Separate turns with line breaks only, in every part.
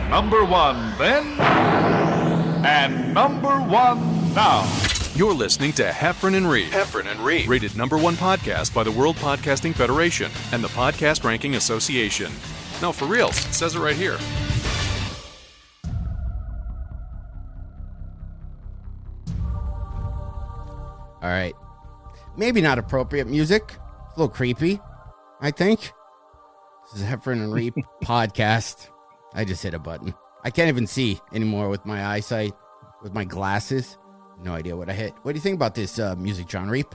Number one then, and number one now.
You're listening to Heffron and Reed.
Heffron and Reed.
Rated number one podcast by the World Podcasting Federation and the Podcast Ranking Association. No, for reals. It says it right here.
All right. Maybe not appropriate music. A little creepy, I think. This is Heffron and Reed podcast. I just hit a button. I can't even see anymore with my eyesight, with my glasses. No idea what I hit. What do you think about this music, John Reap?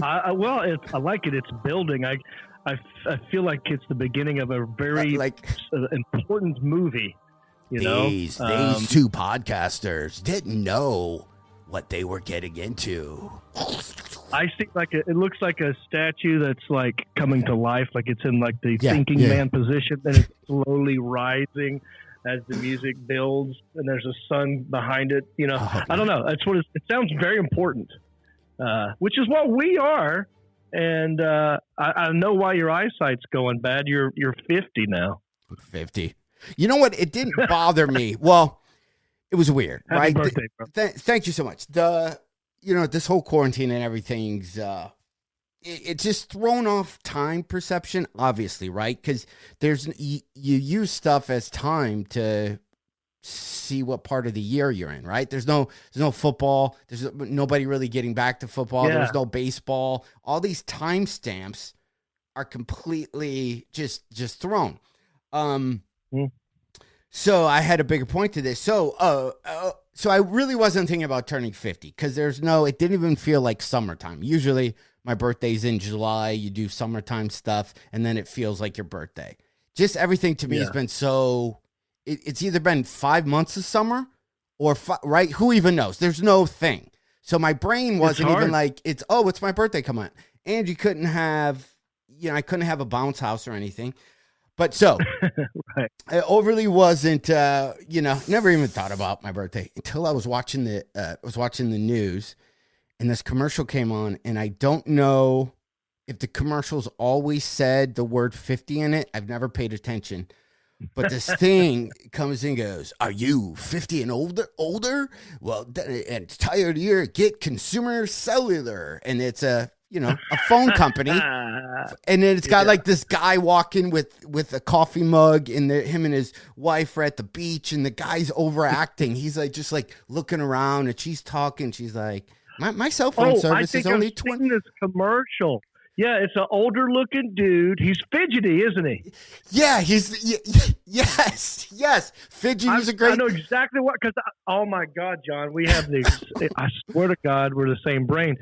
I like it. It's building. I feel like it's the beginning of a very important movie.
These two podcasters didn't know what they were getting into.
I see it looks like a statue that's like coming to life, like it's in like the thinking man position, and it's slowly rising as the music builds, and there's a sun behind it. I don't know. That's what it sounds very important, which is what we are. And I know why your eyesight's going bad. You're 50 now.
50. You know what? It didn't bother me. Well, it was weird,
Happy
right?
birthday, bro.
Thank you so much. This whole quarantine and everything's it's just thrown off time perception, obviously, right? Because you use stuff as time to see what part of the year you're in, right? There's no football. There's nobody really getting back to football.
Yeah.
There's no baseball. All these timestamps are completely just thrown. So I had a bigger point to this. So I really wasn't thinking about turning 50 because it didn't even feel like summertime. Usually my birthday's in July. You do summertime stuff, and then it feels like your birthday. Just everything to me has been so. It's either been 5 months of summer or right. Who even knows? There's no thing. So my brain wasn't even like it's my birthday. Come on, and you couldn't have. I couldn't have a bounce house or anything. But so,
right.
I overly wasn't, never even thought about my birthday until I was watching the news, and this commercial came on, and I don't know if the commercials always said the word 50 in it. I've never paid attention, but this thing comes and goes, "Are you 50 and older? Well, and it's tired of your get Consumer Cellular," and it's a phone company. And then it's got like this guy walking with a coffee mug, and him and his wife are at the beach, and the guy's overacting. He's like just like looking around, and she's talking. She's like, my cell phone service is only 20.
This commercial. Yeah, it's an older looking dude. He's fidgety, isn't he?
Yeah, yes. Fidgety is a great.
I know exactly what, because oh my God, John, we have these. I swear to God, we're the same brain.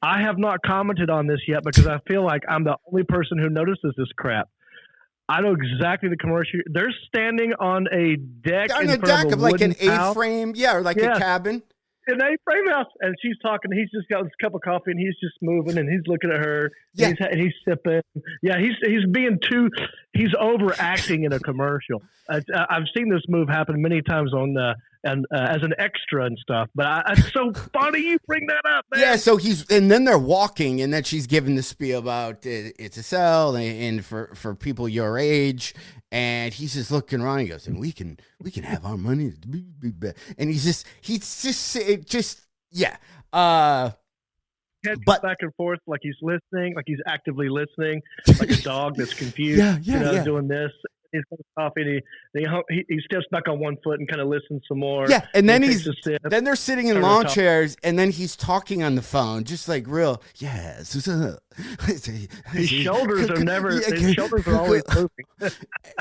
I have not commented on this yet because I feel like I'm the only person who notices this crap. I know exactly the commercial. They're standing on a deck
of like an A-frame, or like a cabin.
An A-frame house, and she's talking. He's just got his cup of coffee, and he's just moving, and he's looking at her.
Yeah.
And he's sipping. Yeah, he's overacting in a commercial. I've seen this move happen many times as an extra and stuff. But it's so funny you bring that up, man.
Yeah, so and then they're walking, and then she's giving the spiel about it's a cell and for people your age, and he's just looking around. He goes, and we can have our money, and he's
But back and forth like he's listening, like he's actively listening, like a dog that's confused, doing this. He's got coffee, and he steps back on one foot and kind of listens some more.
Yeah, and then then they're sitting in lawn chairs, and then he's talking on the phone, just like real. Yes,
his shoulders are always moving.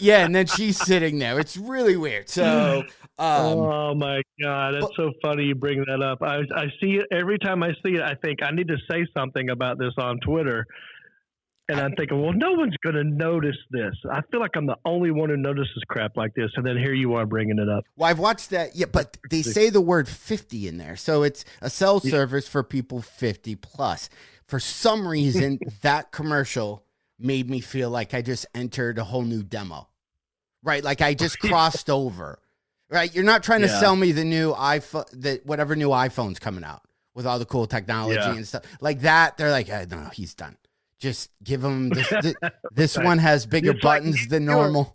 Yeah, and then she's sitting there. It's really weird. So,
oh my God, that's so funny you bring that up. I see it every time I see it. I think I need to say something about this on Twitter. And I'm thinking, well, no one's going to notice this. I feel like I'm the only one who notices crap like this. And then here you are bringing it up.
Well, I've watched that. Yeah, but they say the word 50 in there. So it's a cell service for people 50 plus. For some reason, that commercial made me feel like I just entered a whole new demo, right? Like I just crossed over, right? You're not trying to sell me the new iPhone, whatever new iPhone's coming out with all the cool technology and stuff like that. They're like, no, he's done. Just give him this. This one has bigger buttons than normal.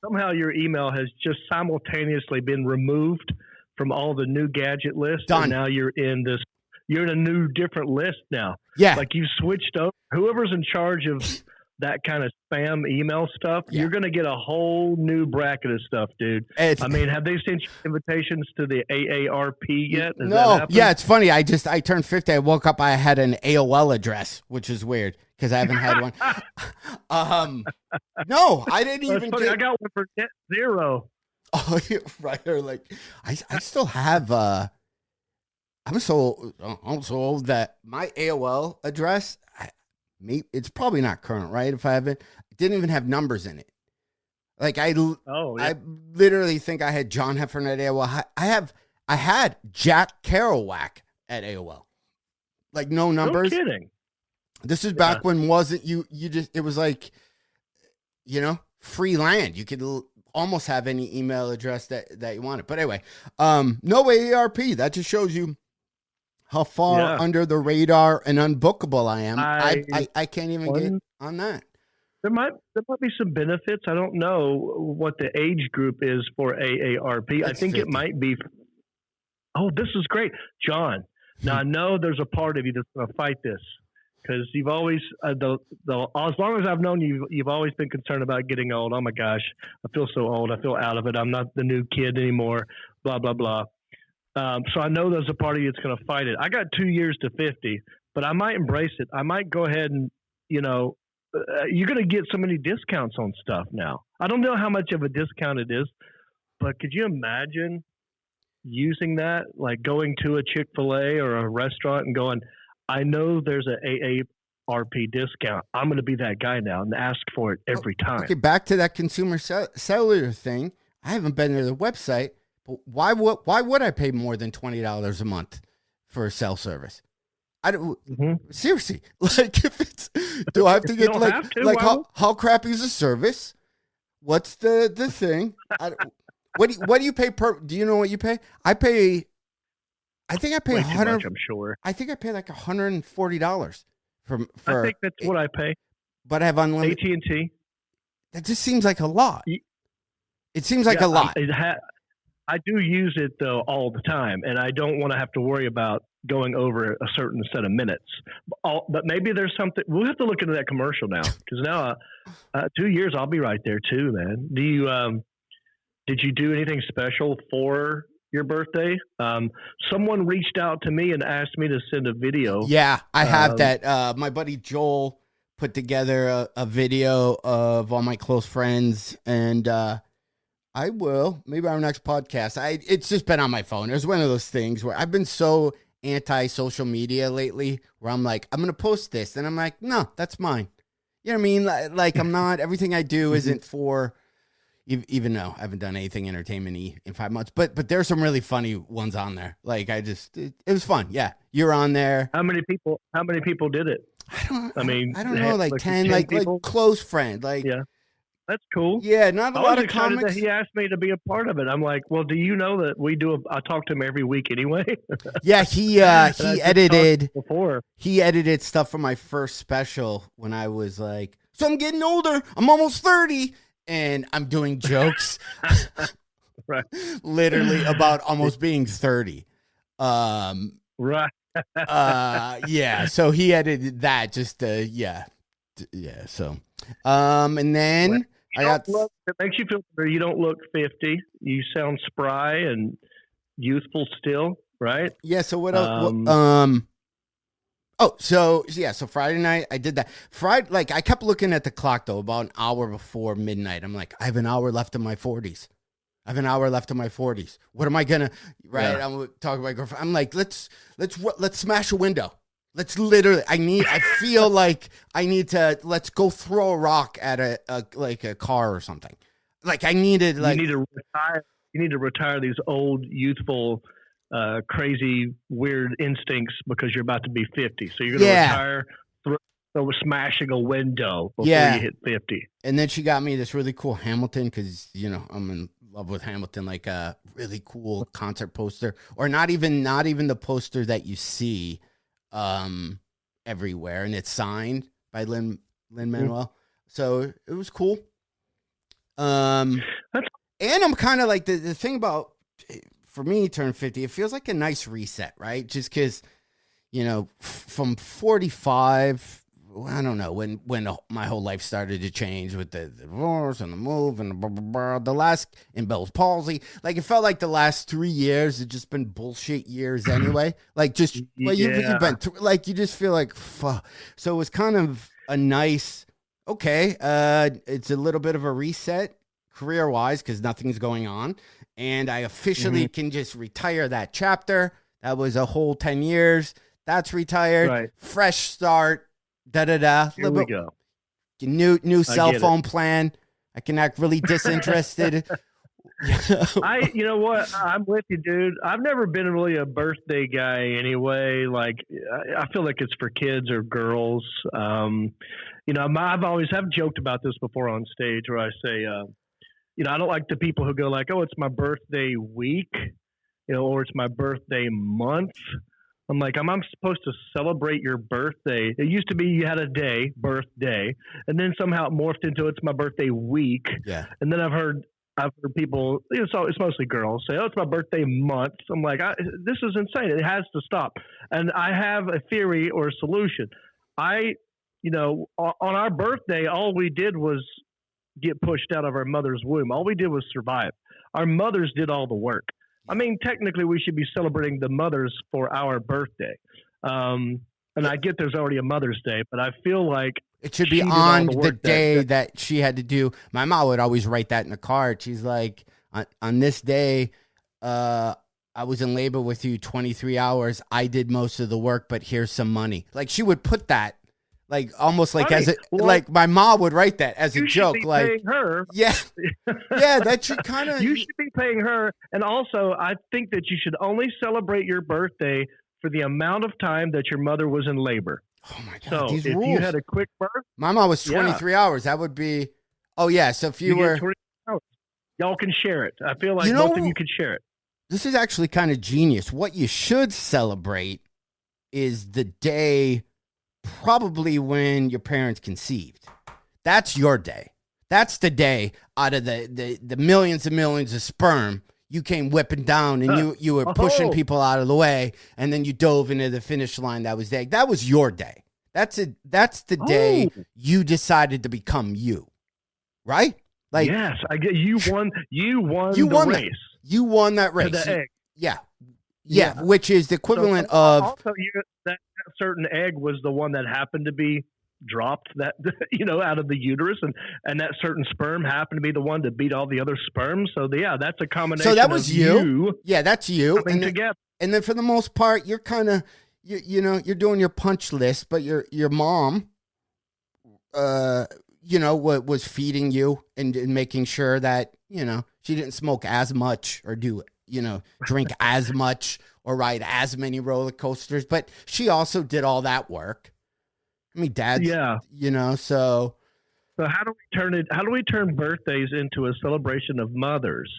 somehow your email has just simultaneously been removed from all the new gadget lists.
Done.
And now you're in a new different list now.
Yeah.
Like you switched up. Whoever's in charge of that kind of spam email stuff, you're going to get a whole new bracket of stuff, dude. I mean, have they sent you invitations to the AARP yet? Has that happened?
Yeah, it's funny. I turned 50. I woke up, I had an AOL address, which is weird because I haven't had one. No, I didn't even
I got one for net zero.
Oh, right. Or like, I still have, I'm so old that my AOL address, it's probably not current, right? If I have it, didn't even have numbers in it. Like I literally think I had John Heffern at AOL. I had Jack Kerouac at AOL. Like no numbers.
No kidding.
This is back when it was like, free land. You could almost have any email address that you wanted. But anyway, no AARP. That just shows you how far under the radar and unbookable I am. I can't even get on that.
There might be some benefits. I don't know what the age group is for AARP. I think
50.
it might be. Oh, this is great, John. Now I know there's a part of you that's going to fight this because you've always, as long as I've known you, you've always been concerned about getting old. Oh my gosh, I feel so old. I feel out of it. I'm not the new kid anymore. Blah blah blah. So I know there's a part of you that's going to fight it. I got 2 years to 50, but I might embrace it. I might go ahead and, you're going to get so many discounts on stuff now. I don't know how much of a discount it is, but could you imagine using that, like going to a Chick-fil-A or a restaurant and going, I know there's an AARP discount. I'm going to be that guy now and ask for it every time.
Okay, back to that consumer cellular thing. I haven't been to the website. But why would I pay more than $20 a month for a cell service? I don't seriously. Like, if it's, do I have to get how crappy is the service? What's the thing? What do you pay per? Do you know what you pay? I think I pay
way too much, I'm sure.
I think I pay like $140 for.
I think that's what I pay.
But I have unlimited
AT&T.
That just seems like a lot. It seems like a lot.
I do use it though all the time, and I don't want to have to worry about going over a certain set of minutes. But maybe there's something. We'll have to look into that commercial now because now 2 years I'll be right there too, man. Do you did you do anything special for your birthday? Someone reached out to me and asked me to send a video.
Yeah, I have that. My buddy Joel put together a video of all my close friends, and I will. Maybe our next podcast. It's just been on my phone. It was one of those things where I've been so anti-social media lately where I'm like, I'm going to post this. And I'm like, no, that's mine. You know what I mean? Like I'm not, everything I do isn't for, even though I haven't done anything entertainment-y in 5 months. But there's some really funny ones on there. Like it was fun. Yeah. You're on there.
How many people did it?
I don't know. Like 10 like close friend. Like,
yeah. That's cool.
Yeah, not a lot of comics.
He asked me to be a part of it. I'm like, well, do you know that we do? I talk to him every week anyway.
Yeah, he edited before. He edited stuff for my first special when I was like, so I'm getting older. I'm almost 30, and I'm doing jokes,
right?
Literally about almost being 30.
Right.
Yeah. So he edited that just yeah. So, and then
it makes you feel better. You don't look 50. You sound spry and youthful still, right?
Yeah. So what else? So Friday night I did that. Like I kept looking at the clock though, about an hour before midnight. I'm like, I have an hour left in my 40s. What am I gonna? Right. Yeah. I'm talking to my girlfriend. I'm like, let's smash a window. Let's literally. I feel like I need to. Let's go throw a rock at a car or something. Like I needed. Like
you need to retire. You need to retire these old, youthful, crazy, weird instincts because you're about to be 50. So you're going to retire. Smashing a window before you hit 50.
And then she got me this really cool Hamilton because I'm in love with Hamilton. Like a really cool concert poster, or not even the poster that you see everywhere, and it's signed by Lin-Manuel. So it was cool.
That's
And I'm kind of like the thing about, for me, turn 50, it feels like a nice reset, right? Just because, from 45, I don't know, when my whole life started to change with the divorce and the move and the last, and Bell's palsy, like it felt like the last 3 years had just been bullshit years anyway. Like just, well, you've been through, like, you just feel like, fuck. So it was kind of a nice, okay, it's a little bit of a reset career-wise because nothing's going on. And I officially can just retire that chapter. That was a whole 10 years. That's retired.
right.
Fresh start. Da-da-da.
Here we go.
New cell phone plan. I can act really disinterested.
You know what? I'm with you, dude. I've never been really a birthday guy anyway. Like, I feel like it's for kids or girls. I've joked about this before on stage where I say, I don't like the people who go like, oh, it's my birthday week, or it's my birthday month. I'm like, I'm supposed to celebrate your birthday. It used to be you had a day, birthday, and then somehow it morphed into it's my birthday week.
Yeah.
And then I've heard people, so it's mostly girls, say, oh, it's my birthday month. I'm like, this is insane. It has to stop. And I have a theory or a solution. On our birthday, all we did was get pushed out of our mother's womb. All we did was survive. Our mothers did all the work. I mean, technically, we should be celebrating the mothers for our birthday. And I get there's already a Mother's Day, but I feel like
it should be on the day that she had to do. My mom would always write that in the card. She's like, on this day, I was in labor with you 23 hours. I did most of the work, but here's some money. Like, she would put that. Like almost like like my mom would write that as a joke.
Be
like
paying her.
Yeah, that should kind of.
You should be paying her, and also I think that you should only celebrate your birthday for the amount of time that your mother was in labor.
Oh my god!
So
these
if
rules.
you had a quick birth,
my mom was 23 hours. That would be. Oh yeah, so if you were,
y'all can share it. I feel like both of you could share it.
This is actually kind of genius. What you should celebrate is the day. Probably when your parents conceived. That's your day. That's the day out of the millions and millions of sperm you came whipping down and you were pushing people out of the way and then you dove into the finish line. That was your day. That's the day you decided to become you. Right? Like,
yes, I get you won the race.
You won that race.
The egg.
Yeah, which is the equivalent of.
Also, that certain egg was the one that happened to be dropped that out of the uterus, and that certain sperm happened to be the one to beat all the other sperms. So that's a combination.
So that was you. Yeah, that's you.
Coming together.
And then for the most part, you're kind of you're doing your punch list, but your mom, was feeding you and making sure that she didn't smoke as much or do drink as much or ride as many roller coasters, but she also did all that work. I mean, Dad's, so
how do we turn birthdays into a celebration of mothers?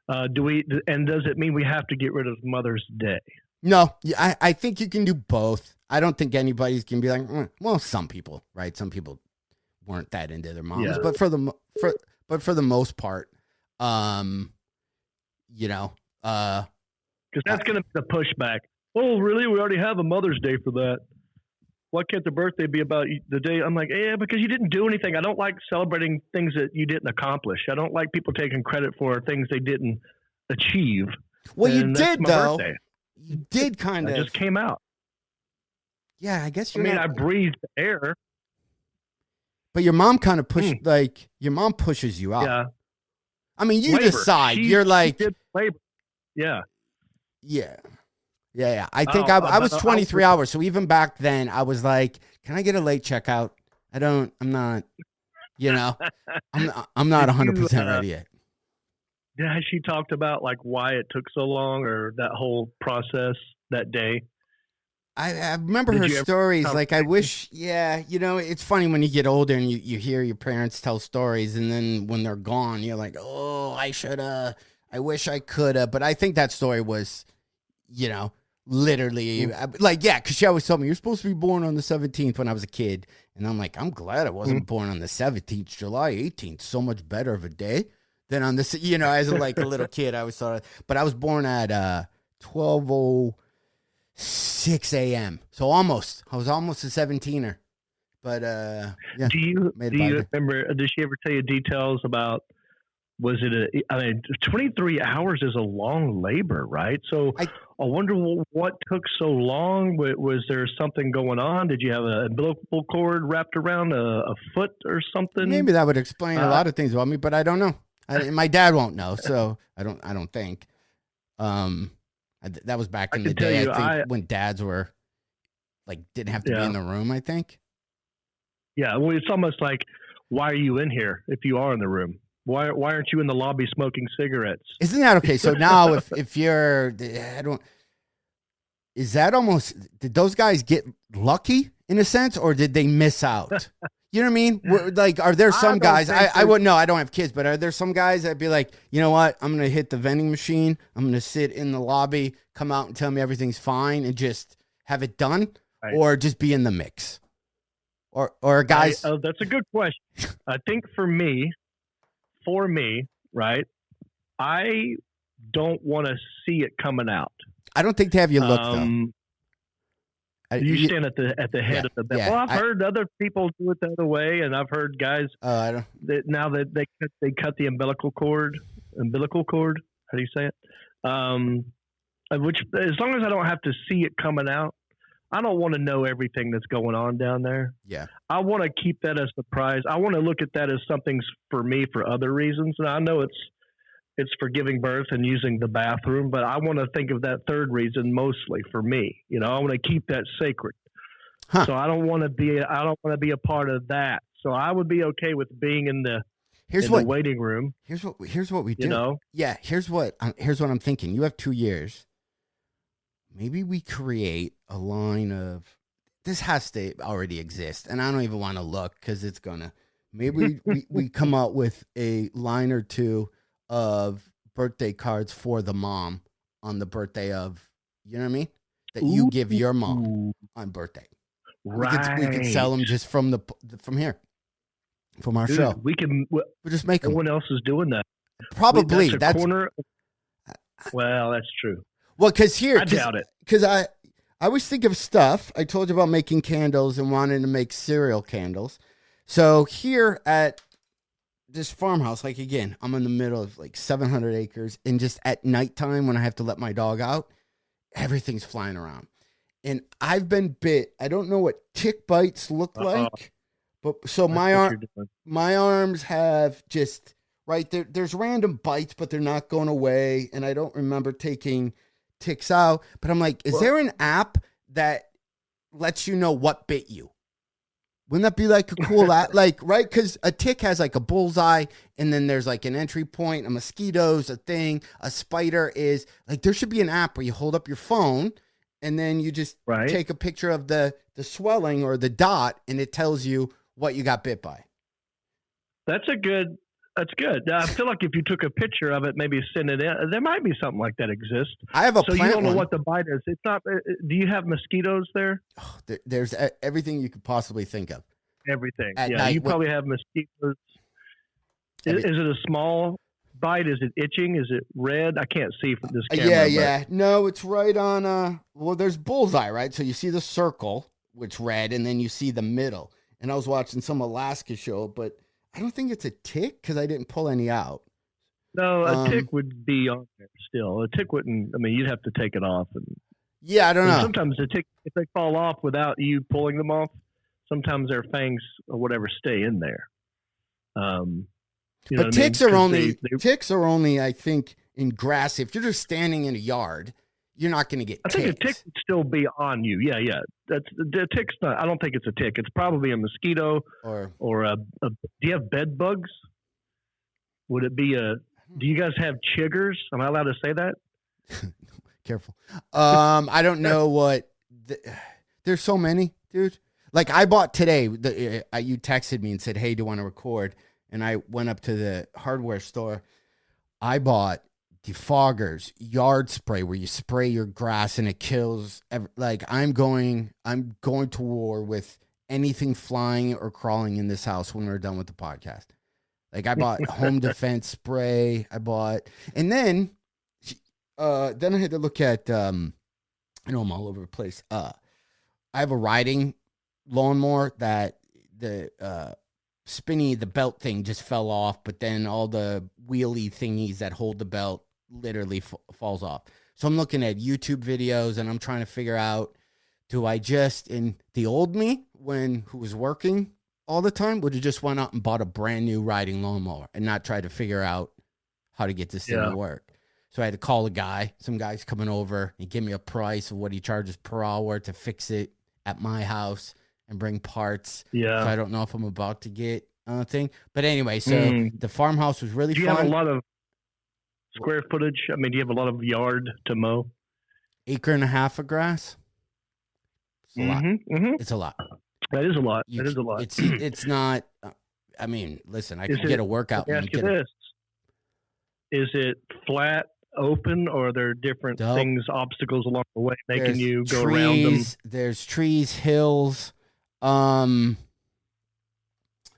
Does it mean we have to get rid of Mother's Day?
No, I think you can do both. I don't think anybody's going to be like, well, some people, right? Some people weren't that into their moms, but for the most part,
because that's going to be the pushback. Oh, really? We already have a Mother's Day for that. Why can't the birthday be about the day? I'm like, yeah, because you didn't do anything. I don't like celebrating things that you didn't accomplish. I don't like people taking credit for things they didn't achieve.
Well, you did, though. Birthday. You did kind of.
I just came out.
Yeah, I guess
I breathed air.
But your mom kind of pushed, your mom pushes you out.
Yeah.
I mean, you decide. You're like.
She did labor. Yeah.
Yeah. I think I was 23 hours. So even back then, I was like, can I get a late checkout? I'm not 100% ready yet.
Yeah, she talked about like why it took so long or that whole process that day.
I remember her stories. Like, I wish, it's funny when you get older and you hear your parents tell stories, and then when they're gone, you're like, oh, I wish I could have. But I think that story was, Literally, like, yeah, because she always told me, you're supposed to be born on the 17th when I was a kid. And I'm like, I'm glad I wasn't born on the 17th. July 18th, so much better of a day than on this, as a little kid, I always thought, but I was born at 12:06 a.m. So I was almost a 17er. But, yeah.
Do you remember, did she ever tell you details about, was it 23 hours is a long labor, right? So I wonder what took so long. Was there something going on? Did you have an umbilical cord wrapped around a foot or something?
Maybe that would explain a lot of things about me, but I don't know. My dad won't know, so I don't think. That was back in the day, I think, when dads were didn't have to be in the room, I think.
Yeah, well, it's almost like, why are you in here if you are in the room? Why aren't you in the lobby smoking cigarettes?
Isn't that okay? So now if you're, is that almost, did those guys get lucky in a sense, or did they miss out? You know what I mean? Are there some guys, I wouldn't know, I don't have kids, but are there some guys that'd be like, you know what, I'm going to hit the vending machine, I'm going to sit in the lobby, come out and tell me everything's fine and just have it done, right, or just be in the mix? Or guys?
That's a good question. I think for me, right, I don't want to see it coming out.
I don't think they have you look, though.
You stand at the head of the bed. Yeah, well, I've heard other people do it the other way, and I've heard guys that now that they cut the umbilical cord. How do you say it? Which, as long as I don't have to see it coming out, I don't want to know everything that's going on down there.
Yeah.
I want to keep that as a surprise. I want to look at that as something for me for other reasons. And I know it's for giving birth and using the bathroom, but I want to think of that third reason mostly for me. I want to keep that sacred. Huh. So I don't want to be a part of that. So I would be okay with being in the waiting room.
Here's what we do. Yeah. Here's what I'm thinking. You have 2 years. Maybe we create a line of, this has to already exist, and I don't even want to look because it's gonna. Maybe we come out with a line or two of birthday cards for the mom on the birthday of, you know what I mean? That you give your mom on birthday.
Right.
We could sell them just from here, from our show.
We can. We'll
just make them.
No one else is doing that.
Probably.
That's corner. Well, that's true.
Well, I
doubt it.
Because I always think of stuff. I told you about making candles and wanting to make cereal candles. So here at this farmhouse, again, I'm in the middle of 700 acres. And just at nighttime when I have to let my dog out, everything's flying around. And I've been bit. I don't know what tick bites look like. But so my arms have just, right, there's random bites, but they're not going away. And I don't remember taking ticks out, but I'm like, is there an app that lets you know what bit you? Wouldn't that be a cool app? Right? Because a tick has a bullseye, and then there's an entry point, a mosquito's a thing, a spider is there should be an app where you hold up your phone and then you just take a picture of the swelling or the dot, and it tells you what you got bit by.
That's good. I feel like if you took a picture of it, maybe send it in, there might be something like that exists.
I have a
so you don't know what the bite is. It's not. Do you have mosquitoes there?
Oh, there's everything you could possibly think of.
Everything. You probably have mosquitoes. Is it a small bite? Is it itching? Is it red? I can't see from this camera.
Yeah. No, it's right on. Well, there's bullseye, right? So you see the circle, which red, and then you see the middle. And I was watching some Alaska show, but I don't think it's a tick because I didn't pull any out.
No, a tick would be on there still. A tick wouldn't. I mean, you'd have to take it off.
Yeah, I don't know.
Sometimes the tick, if they fall off without you pulling them off, sometimes their fangs or whatever stay in there.
But ticks are only, I think, in grass. If you're just standing in a yard, you're not going to get ticks.
I think a tick would still be on you. Yeah. The tick's not. I don't think it's a tick. It's probably a mosquito or a. Do you have bed bugs? Would it be a? Do you guys have chiggers? Am I allowed to say that?
Careful. I don't know what. There's so many, dude. I bought today. You texted me and said, "Hey, do you want to record?" And I went up to the hardware store. I bought defoggers, yard spray where you spray your grass and it kills. Like I'm going to war with anything flying or crawling in this house when we're done with the podcast. Like I bought home defense spray. And then I had to look at, I know I'm all over the place. I have a riding lawnmower that the belt thing just fell off, but then all the wheelie thingies that hold the belt literally falls off. So I'm looking at YouTube videos and I'm trying to figure out, do I just, in the old me who was working all the time, would have just went out and bought a brand new riding lawnmower and not try to figure out how to get this thing to work. So I had to call a guy. Some guy's coming over and give me a price of what he charges per hour to fix it at my house and bring parts. Yeah. So I don't know if I'm about to get a thing. But anyway, so the farmhouse was really fun.
Do you have a lot of square footage? I mean, do you have a lot of yard to mow?
1.5 acres of grass. It's a lot. It's a lot.
That is a lot. That is a lot.
It's not. I mean, listen, I can get a workout.
Let me ask you this: is it flat, open, or are there different things, obstacles along the way, making you go around them?
There's trees, hills.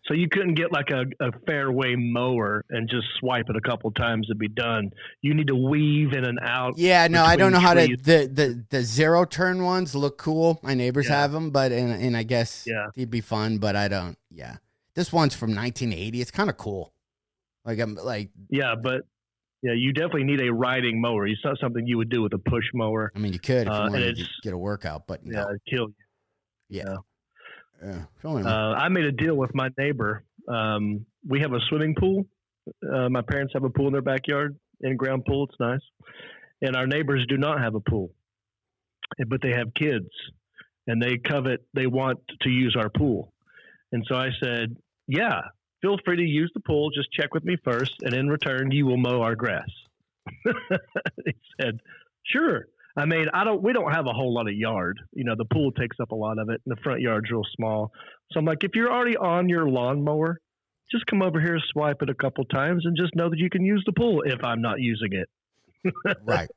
So you couldn't get like a fairway mower and just swipe it a couple of times and be done. You need to weave in and out.
Yeah, no, I don't know how to. The zero turn ones look cool. My neighbors have them, but and I guess it'd be fun, but I don't. Yeah, this one's from 1980. It's kind of cool. Like I'm like.
Yeah, but you definitely need a riding mower. It's not something you would do with a push mower.
I mean, you could if you wanted to get a workout, but no.
It'd kill you.
Yeah.
I made a deal with my neighbor. We have a swimming pool. My parents have a pool in their backyard, in-ground pool. It's nice. And our neighbors do not have a pool, but they have kids, and they want to use our pool. And so I said, yeah, feel free to use the pool. Just check with me first, and in return, you will mow our grass. He said, sure. I mean, we don't have a whole lot of yard. You know, the pool takes up a lot of it, and the front yard's real small. So I'm like, if you're already on your lawnmower, just come over here, swipe it a couple times, and just know that you can use the pool if I'm not using it.
Right.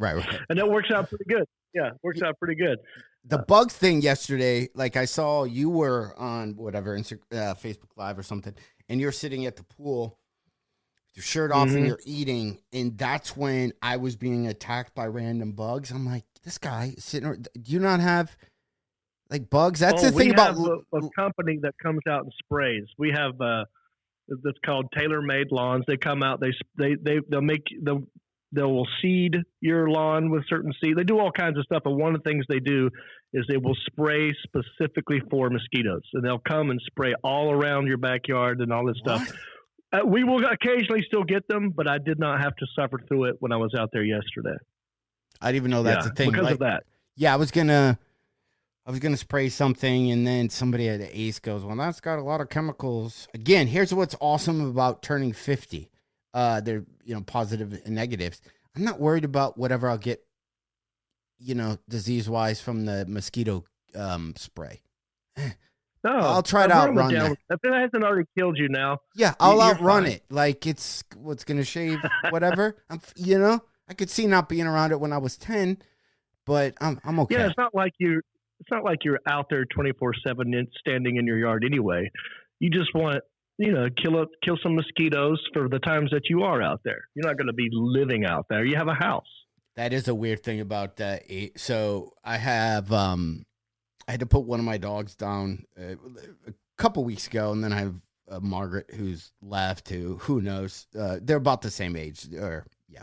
And that works out pretty good. Yeah, works out pretty good.
The bugs thing yesterday, like I saw you were on whatever, Facebook Live or something, and you're sitting at the pool, your shirt off and you're eating, and that's when I was being attacked by random bugs. I'm like, this guy is sitting. Do you not have like bugs? That's the thing about
a company that comes out and sprays. We have that's called Tailor Made Lawns. They come out. They will seed your lawn with certain seed. They do all kinds of stuff, and one of the things they do is they will spray specifically for mosquitoes, and they'll come and spray all around your backyard and all this stuff. We will occasionally still get them, but I did not have to suffer through it when I was out there yesterday.
I didn't even know that's a thing.
Because of that.
Yeah, I was gonna spray something, and then somebody at Ace goes, well, that's got a lot of chemicals. Again, here's what's awesome about turning 50. They're, positive and negatives. I'm not worried about whatever I'll get, disease-wise from the mosquito spray.
No,
I'll try to outrun that.
If it hasn't already killed you now.
Yeah, I'll outrun it. Like it's what's going to shave whatever. I could see not being around it when I was 10, but I'm okay.
Yeah, it's not like you're out there 24/7 standing in your yard anyway. You just want kill some mosquitoes for the times that you are out there. You're not going to be living out there. You have a house.
That is a weird thing about that. So I have I had to put one of my dogs down a couple weeks ago, and then I have Margaret who's left. Who knows? They're about the same age,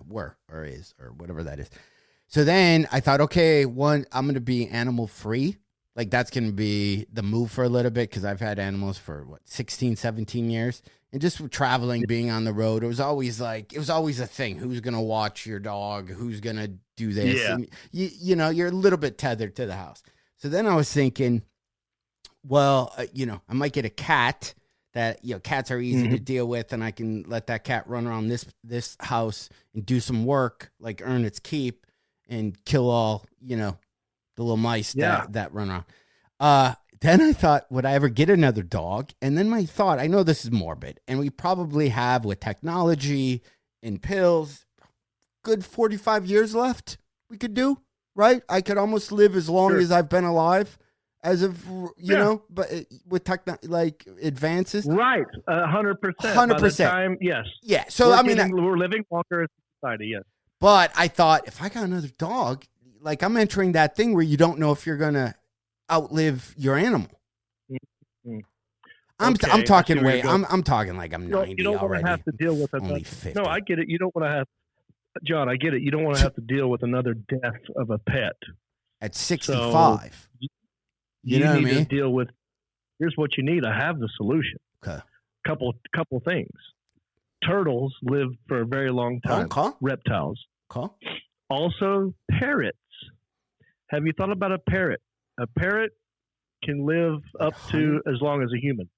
were or is or whatever that is. So then I thought, okay, I'm going to be animal free. Like that's going to be the move for a little bit because I've had animals for 16, 17 years. And just traveling, being on the road, it was always a thing. Who's going to watch your dog? Who's going to do this?
Yeah.
And you're a little bit tethered to the house. So then I was thinking, well, I might get a cat that, cats are easy to deal with, and I can let that cat run around this house and do some work, like earn its keep and kill all, the little mice that run around. Then I thought, would I ever get another dog? And then my thought, I know this is morbid, and we probably have with technology and pills, good 45 years left we could do, right? I could almost live as long as I've been alive as of, you know, but with like advances.
Right. 100%.
100%.
By the time, yes.
Yeah. So,
we're living longer as a society, yes.
But I thought, if I got another dog, like I'm entering that thing where you don't know if you're going to outlive your animal.
Mm-hmm.
I'm talking I'm talking like I'm 90
you don't
already.
Want to have to deal with
only
another,
50.
No, I get it. You don't want to have, John, I get it. You don't want to have to deal with another death of a pet.
At 65.
So
you know what I mean?
To deal with, here's what you need. I have the solution.
Okay.
Couple things. Turtles live for a very long time.
Okay.
Reptiles.
Okay.
Also, parrots. Have you thought about a parrot? A parrot can live up to as long as a human.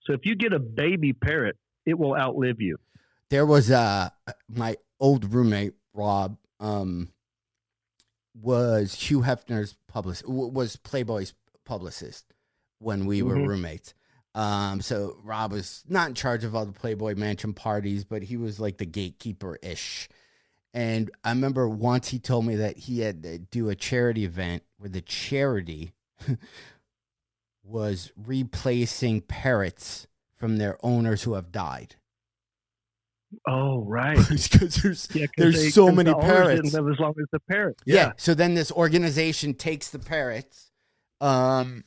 So if you get a baby parrot, it will outlive you.
There was my old roommate, Rob, was Hugh Hefner's publicist, was Playboy's publicist when we were roommates. So Rob was not in charge of all the Playboy Mansion parties, but he was like the gatekeeper-ish. And I remember once he told me that he had to do a charity event where the charity was replacing parrots from their owners who have died.
Oh, right.
Because there's so many parrots.
Didn't live as long as the parrot.
Yeah. So then this organization takes the parrots, and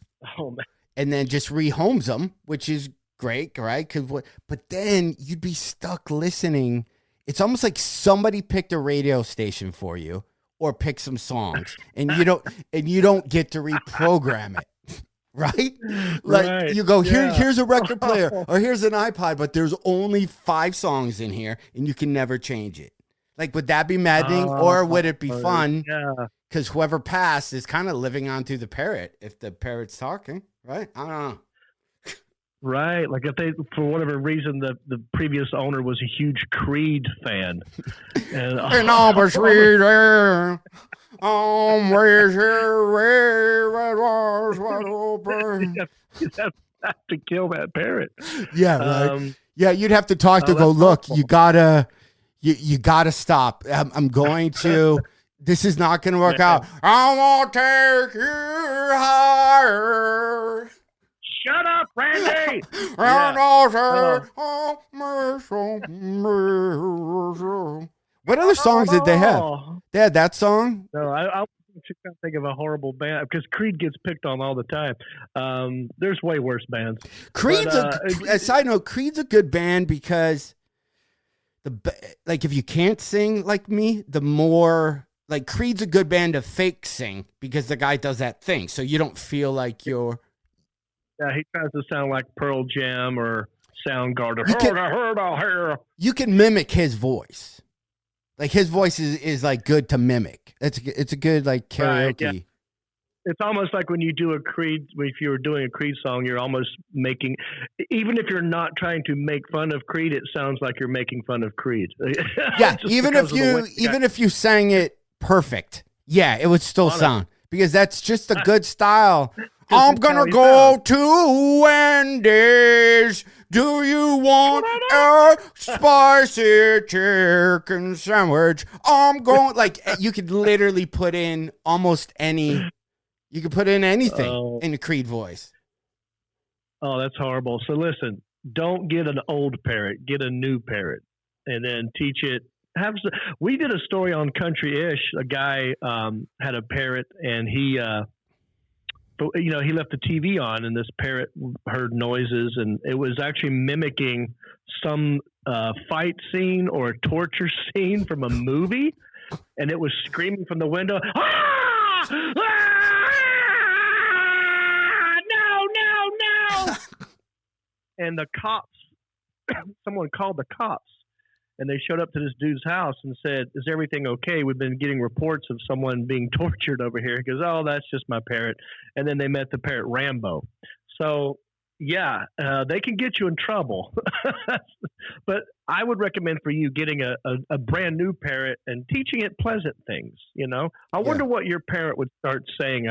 then just rehomes them, which is great, right? But then you'd be stuck listening. It's almost like somebody picked a radio station for you or picked some songs, and you don't get to reprogram it. Right? Like you go, here's a record player or here's an iPod, but there's only 5 songs in here and you can never change it. Like, would that be maddening or would it be fun? Yeah. Because whoever passed is kind of living on through the parrot if the parrot's talking, right? I don't know.
Right. Like if they, for whatever reason, the previous owner was a huge Creed fan. And
almost reader.
You'd have to kill that parrot.
Yeah, right. You'd have to talk to go, look, awful. you gotta stop. I'm going to, this is not going to work out. I won't take you higher.
Shut up, Randy.
What other songs did they have? They had that song?
No, I can't think of a horrible band because Creed gets picked on all the time. There's way worse bands.
Creed's a side note. Creed's a good band because if you can't sing like me, the more like Creed's a good band to fake sing because the guy does that thing, so you don't feel like you're.
Yeah, he tries to sound like Pearl Jam or Soundgarden.
You can mimic his voice. Like his voice is like good to mimic. It's a good like karaoke.
Right, yeah. It's almost like when you do a Creed. If you were doing a Creed song, you're almost making. Even if you're not trying to make fun of Creed, it sounds like you're making fun of Creed.
Yeah, even if you sang it perfect, yeah, it would still sound because that's just a good style. I'm gonna go to Wendy's. Do you want a spicy chicken sandwich? I'm going like you could literally put in almost any. You could put in anything in the Creed voice.
Oh, that's horrible. So listen, don't get an old parrot. Get a new parrot, and then teach it. We did a story on Country-ish. A guy had a parrot, and he left the TV on, and this parrot heard noises, and it was actually mimicking some fight scene or torture scene from a movie, and it was screaming from the window, "Ah! Ah! No! And the cops, someone called the cops, and they showed up to this dude's house and said, "Is everything okay? We've been getting reports of someone being tortured over here." He goes, "Oh, that's just my parrot." And then they met the parrot Rambo. So, yeah, they can get you in trouble. But I would recommend for you getting a brand new parrot and teaching it pleasant things. I wonder what your parrot would start saying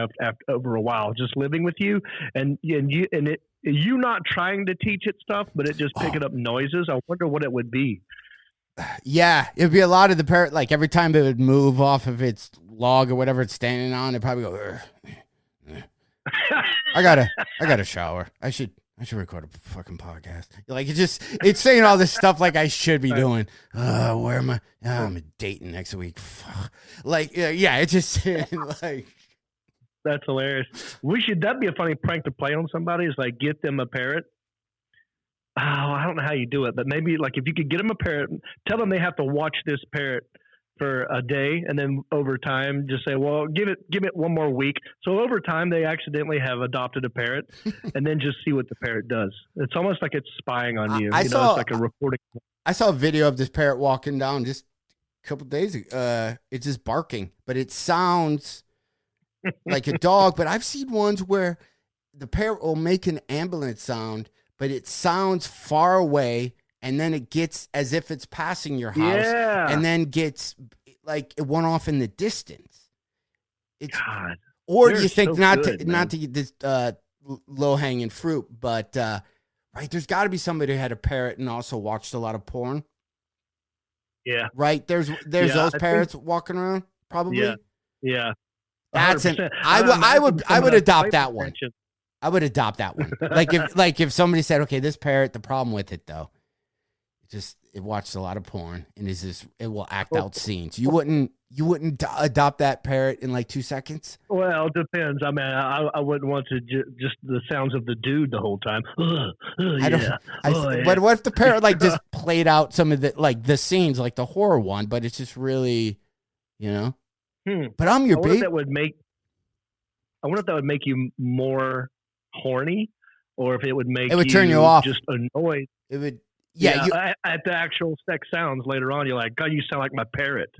over a while, just living with you, and you not trying to teach it stuff, but it just picking up noises. I wonder what it would be.
Yeah, it'd be a lot of the parrot. Like every time it would move off of its log or whatever it's standing on, it'd probably go. I gotta shower. I should record a fucking podcast. Like it's saying all this stuff like I should be doing. Where am I? I'm dating next week. Like yeah, it's just like.
That's hilarious. That'd be a funny prank to play on somebody. Is like get them a parrot. Oh, I don't know how you do it, but maybe like if you could get them a parrot, tell them they have to watch this parrot for a day, and then over time, just say, well, give it one more week. So over time, they accidentally have adopted a parrot, and then just see what the parrot does. It's almost like it's spying on you. It's like a recording.
I saw a video of this parrot walking down just a couple days ago. It's just barking, but it sounds like a dog. But I've seen ones where the parrot will make an ambulance sound, but it sounds far away, and then it gets as if it's passing your house, and then gets like it went off in the distance.
God,
or you think
so
not
good,
to get this low hanging fruit, but right, there's got to be somebody who had a parrot and also watched a lot of porn.
Yeah,
right. There's those parrots walking around, probably.
Yeah.
That's it. I would adopt that one. I would adopt that one. Like if somebody said, okay, this parrot, the problem with it though, it watched a lot of porn and it will act out scenes. You wouldn't adopt that parrot in like 2 seconds?
Well, it depends. I mean, I wouldn't want to just the sounds of the dude the whole time.
But what if the parrot like just played out some of the scenes, like the horror one, but it's just really, But I'm your baby.
I wonder if that would make you more horny, or if it would
turn you off.
Just annoyed.
It would.
Yeah, at the actual sex sounds later on, you're like, God, you sound like my parrot.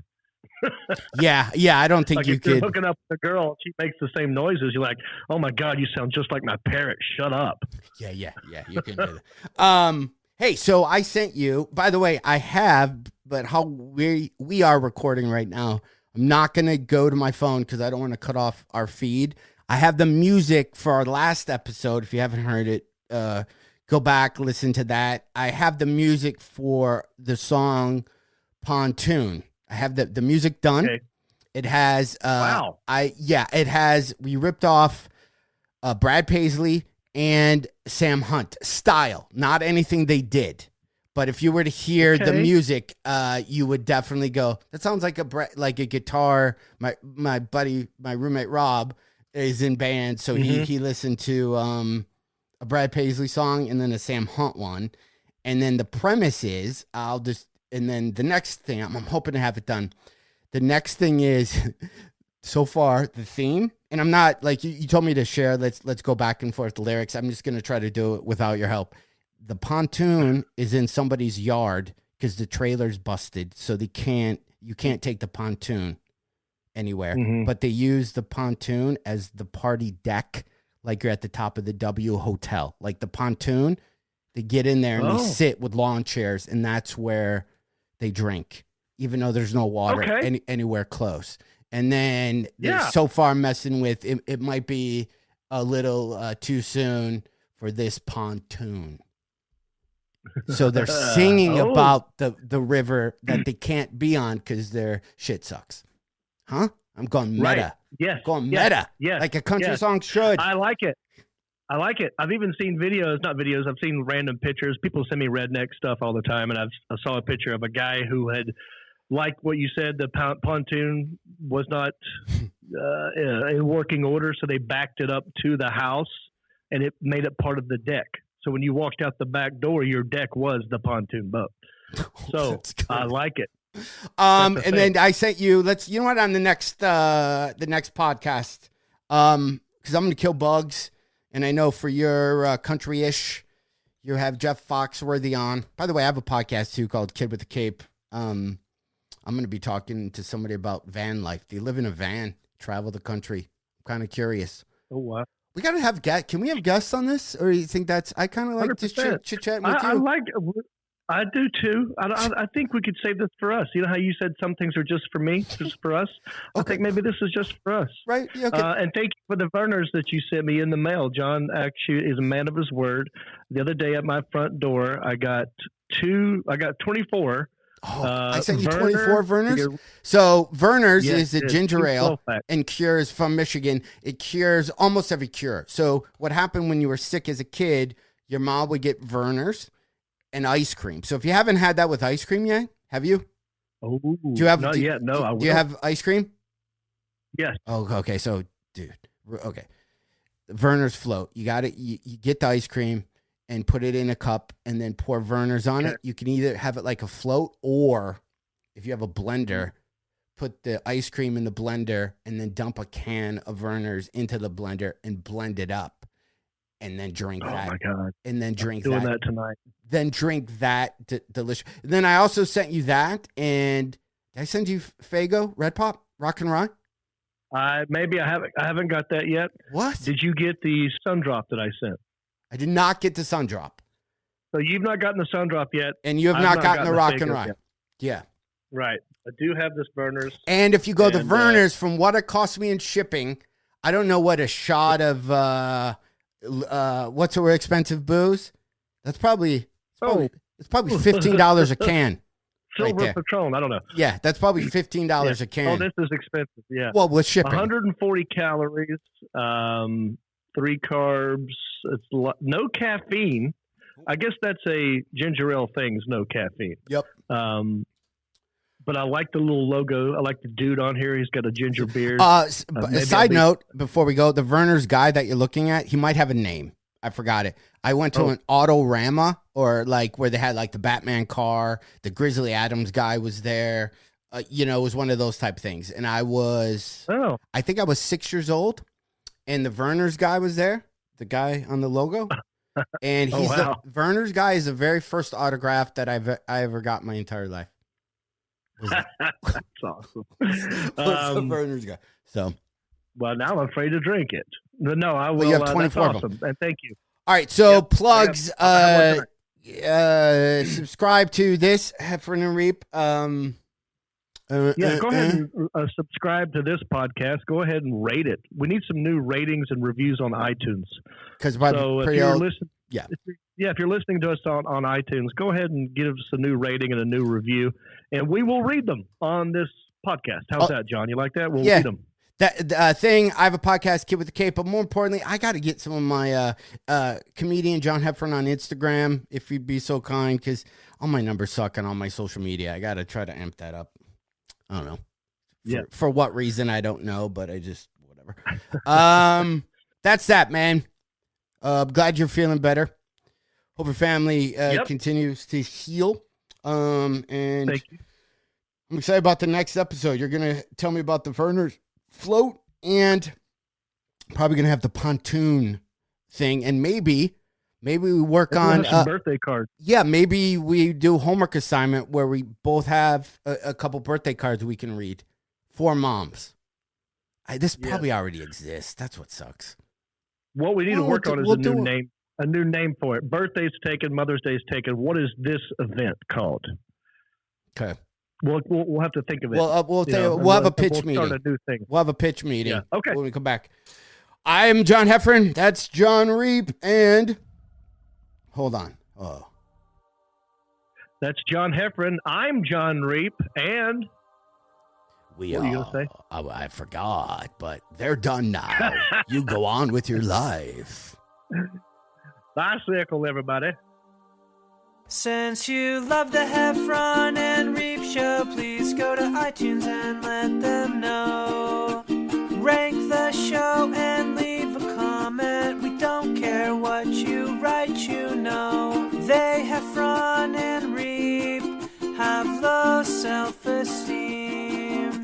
yeah. I don't think
like
you
if
could.
You're hooking up with a girl, she makes the same noises. You're like, oh my God, you sound just like my parrot. Shut up.
Yeah. You can do that. Hey, so I sent you. By the way, I have, but how we are recording right now. I'm not gonna go to my phone because I don't want to cut off our feed. I have the music for our last episode. If you haven't heard it, go back, listen to that. I have the music for the song Pontoon. I have the music done.
Okay.
It has
wow.
It has we ripped off Brad Paisley and Sam Hunt style, not anything they did. But if you were to hear the music, you would definitely go, that sounds like a guitar. My buddy, my roommate Rob is in band, so he listened to a Brad Paisley song and then a Sam Hunt one. And then the premise is and then the next thing, I'm hoping to have it done. The next thing is so far the theme, and I'm not like you told me to share. Let's go back and forth the lyrics. I'm just gonna try to do it without your help. The pontoon is in somebody's yard because the trailer's busted, so you can't take the pontoon anywhere. But they use the pontoon as the party deck, like you're at the top of the W Hotel. Like the pontoon, they get in there and they sit with lawn chairs, and that's where they drink, even though there's no water anywhere close. And then so far messing with it might be a little too soon for this pontoon. So they're singing about the river that they can't be on because their shit sucks. Huh? I'm going meta.
Right. Yes.
Going meta.
Yes.
Like a country song should.
I like it. I've even seen I've seen random pictures. People send me redneck stuff all the time. And I saw a picture of a guy who had, like what you said, the pontoon was not in working order. So they backed it up to the house and it made it part of the deck. So when you walked out the back door, your deck was the pontoon boat. So I like it.
And then I sent you, you know what, on the next podcast, because I'm going to kill bugs. And I know for your country-ish, you have Jeff Foxworthy on. By the way, I have a podcast too called Kid with a Cape. I'm going to be talking to somebody about van life. Do you live in a van, travel the country? I'm kind of curious.
Oh, wow.
We got to have guests. Can we have guests on this? Or do you think I kind of like 100%. Just chit-chatting with you?
I do too. I think we could save this for us. You know how you said some things are just for me, just for us? I think maybe this is just for us.
Right. Yeah, okay.
And thank you for the Vernors that you sent me in the mail. John actually is a man of his word. The other day at my front door, I got 24
Oh, I sent you 24
Vernor.
Vernors. So Vernors
Yes,
is a
it's
ginger
2
ale
12-pack.
and cures from Michigan. It cures almost every cure. So what happened when you were sick as a kid, your mom would get Vernors and ice cream. So if you haven't had that with ice cream yet, have you?
Oh,
Do you have
not yet. No, I will.
Do you have ice cream?
Yes.
Oh, okay. So, dude, okay. Vernors float. You got it. You get the ice cream and put it in a cup and then pour Vernors on it. You can either have it like a float, or if you have a blender, put the ice cream in the blender and then dump a can of Vernors into the blender and blend it up and then drink that.
Oh my God.
And then drink
Doing that tonight.
Then drink that delicious. Then I also sent you that. And did I send you Faygo, Red Pop, Rock and Rye?
Maybe I haven't got that yet.
What?
Did you get the sun drop that I sent?
I did not get the sun drop.
So you've not gotten the sun drop yet.
And you have
I've
not gotten the Rock
Faygo
and Rye.
yet.
Yeah.
Right. I do have this Vernors.
And if you go to Vernors, from what it cost me in shipping, I don't know what a shot of what's a real expensive booze. It's probably $15 a can.
Silver
right
Patron. I don't know.
Yeah, that's probably $15 a can.
Oh, this is expensive. Yeah.
Well, with shipping,
140 calories, 3 carbs. It's no caffeine. I guess that's a ginger ale thing's no caffeine.
Yep.
But I like the little logo. I like the dude on here. He's got a ginger beard.
Side note, before we go, the Vernors guy that you're looking at, he might have a name. I forgot it. I went to an Autorama, or like where they had like the Batman car, the Grizzly Adams guy was there. It was one of those type things. And I think I was 6 years old, and the Vernors guy was there, the guy on the logo. And he's the Vernors guy is the very first autograph that I ever got in my entire life.
That's awesome.
The Vernors guy. So,
well, now I'm afraid to drink it. No, I will.
You have 24
that's
of them.
awesome. And thank you.
All right, so plugs. Subscribe to this Heffron and Reap.
Go ahead and subscribe to this podcast. Go ahead and rate it. We need some new ratings and reviews on iTunes.
Because
if you're listening, if you're listening to us on iTunes, go ahead and give us a new rating and a new review, and we will read them on this podcast. How's that, John? You like that? We'll read them.
That thing, I have a podcast, Kid with the Cape, but more importantly, I got to get some of my comedian John Heffron on Instagram, if you'd be so kind, because all my numbers suck on all my social media. I got to try to amp that up. I don't know. For what reason, I don't know, but I just, whatever. That's that, man. Glad you're feeling better. Hope your family continues to heal. And
thank you.
I'm excited about the next episode. You're going to tell me about the Vernors float, and probably going to have the pontoon thing. And maybe we work on
some birthday cards.
Yeah, maybe we do homework assignment where we both have a couple birthday cards we can read for moms. This probably already exists. That's what sucks.
What we need to work on is a new name for it. Birthday's taken, Mother's Day's taken. What is this event called?
Okay.
We'll have to think of it.
We'll have a pitch meeting.
Start a new thing.
We'll have a pitch meeting.
Yeah. Okay.
When we come back. I'm John Heffron. That's John Reap. And hold on. Oh.
That's John Heffron. I'm John Reap. And
what
are you going to say?
I forgot, but they're done now. You go on with your life.
Bicycle, everybody.
Since you love the Heffron and Reap show, please go to iTunes and let them know. Rank the show and leave a comment. We don't care what you write, They, Heffron and Reap, have low self-esteem.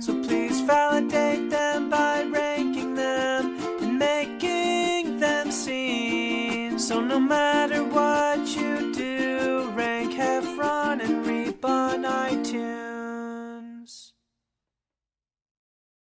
So please validate them by ranking them and making them seen. So no matter what